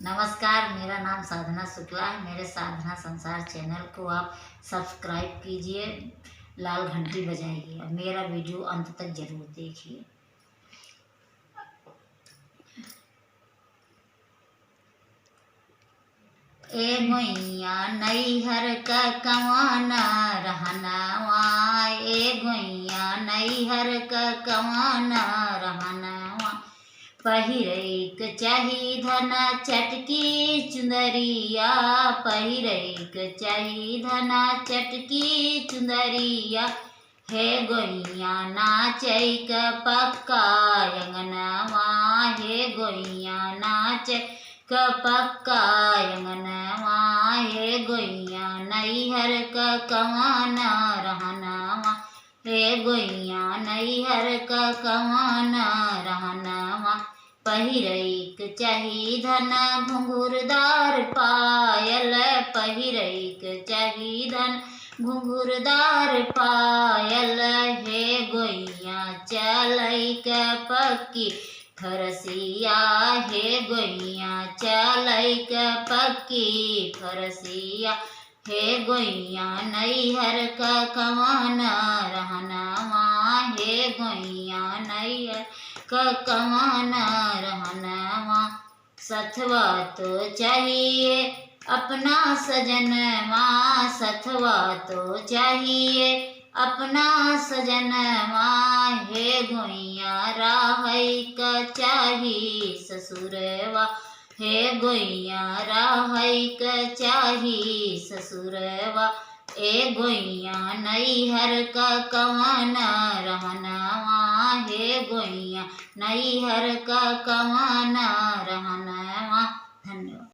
नमस्कार, मेरा नाम साधना शुक्ला है। मेरे साधना संसार चैनल को आप सब्सक्राइब कीजिए, लाल घंटी बजाइए और मेरा वीडियो अंत तक जरूर देखिए। ए गोइया नैहर का कमाना रहनावा, ए गोइया नैहर का कमाना रहनावा। पहिरैक चाही धना चटकी चुंदरिया, पहिरैक चाही धना चटकी चुंदरिया। हे गोइया नाचैक पक्का अंगनवा, हे गोइया नाचैक पक्का अंगनवा। हे गोइया नैहर का कमाना रहनावा, हे गोइया नैहर का कमाना रहनावा। पहिरैक चाही धना घुंघुरदार पायल, पहिरैक चाही धन घुंघुरदार पायल। हे गोइया चलैक पक्की फरसिया, हे गोइया चलैक पक्की फरसिया। हे गोइया नैहर का कमाना रहनावा, हे गोइया नैहर का कमाना रहनावा। सथवा तो चाहिए अपना सजनवा, सथवा तो चाहिए अपना सजनवा। हे गोइया राहैक चाही ससुरवा, हे गोइया राहैक चाही ससुरवा। ए गोइया नैहर का कमाना रहनावा, हे गोइया नैहर का कमाना रहनावा।